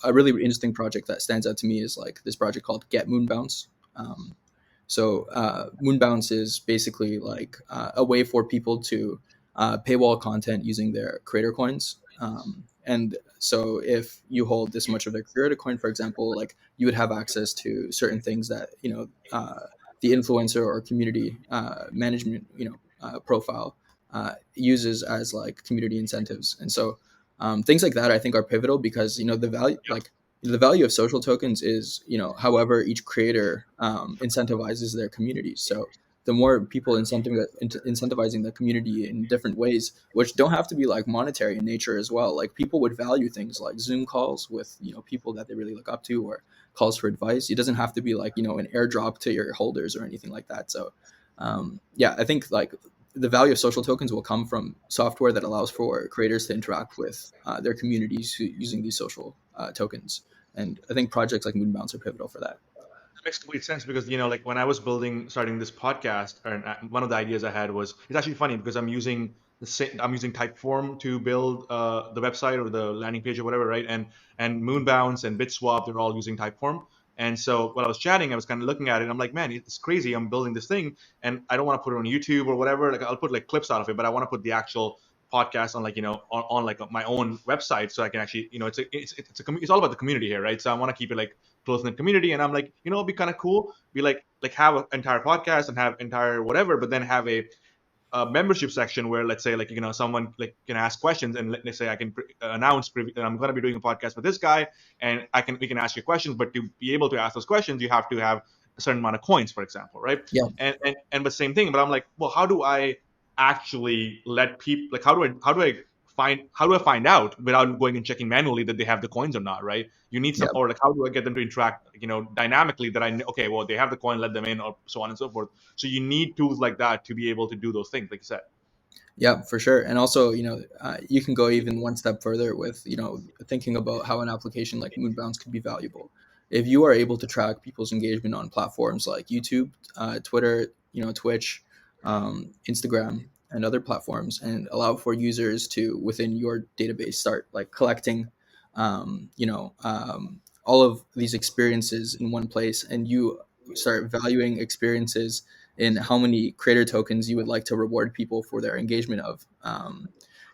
a really interesting project that stands out to me is like this project called Get MoonBounce. MoonBounce is basically like a way for people to paywall content using their creator coins. And so if you hold this much of their creator coin, for example, like you would have access to certain things that, the influencer or community management, profile uses as like community incentives. And so things like that I think are pivotal because, the value of social tokens is, however each creator incentivizes their communities. So the more people incentivizing the community in different ways, which don't have to be like monetary in nature as well. Like people would value things like Zoom calls with, people that they really look up to, or calls for advice. It doesn't have to be like, an airdrop to your holders or anything like that. So yeah, I think like the value of social tokens will come from software that allows for creators to interact with their communities using these social tokens. And I think projects like Moonbounce are pivotal for that. That makes complete sense because like when I was starting this podcast, and one of the ideas I had was it's actually funny because I'm using Typeform to build the website or the landing page or whatever, right? And Moonbounce and BitSwap, they're all using Typeform. And so while I was chatting, I was kind of looking at it. And I'm like, man, it's crazy. I'm building this thing, and I don't want to put it on YouTube or whatever. Like I'll put like clips out of it, but I want to put the actual podcast on like on like my own website so I can actually it's all about the community here, right? So I want to keep it like close knit community, and I'm like, it'd be kind of cool. Be like have an entire podcast and have entire whatever, but then have a membership section where let's say like someone like can ask questions, and let's say I can announce that I'm going to be doing a podcast with this guy, and we can ask you questions, but to be able to ask those questions, you have to have a certain amount of coins, for example, right? Yeah. And the same thing, but I'm like, well, how do I actually let people like how do I find out without going and checking manually that they have the coins or not, right? You need some, Yeah. or like how do I get them to interact, dynamically, that okay, well, they have the coin, let them in, or so on and so forth. So you need tools like that to be able to do those things, like you said. Yeah, for sure. And also, you can go even one step further with, thinking about how an application like Moonbounce could be valuable. If you are able to track people's engagement on platforms like YouTube, Twitter, Twitch, Instagram, and other platforms, and allow for users to, within your database, start like collecting, all of these experiences in one place, and you start valuing experiences in how many creator tokens you would like to reward people for their engagement of.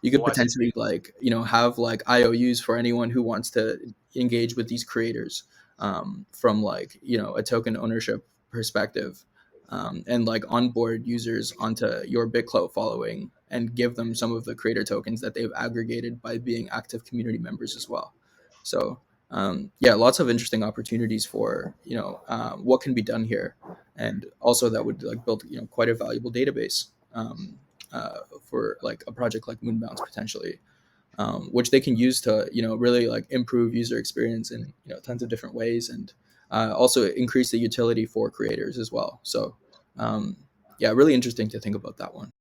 You could Oh, I see. potentially like, have like IOUs for anyone who wants to engage with these creators from like, a token ownership perspective, and like onboard users onto your BitClout following and give them some of the creator tokens that they've aggregated by being active community members as well. So yeah, lots of interesting opportunities for, what can be done here, and also that would like build, quite a valuable database for like a project like Moonbounce potentially, which they can use to, really like improve user experience in, tons of different ways, and also increase the utility for creators as well. So yeah, really interesting to think about that one.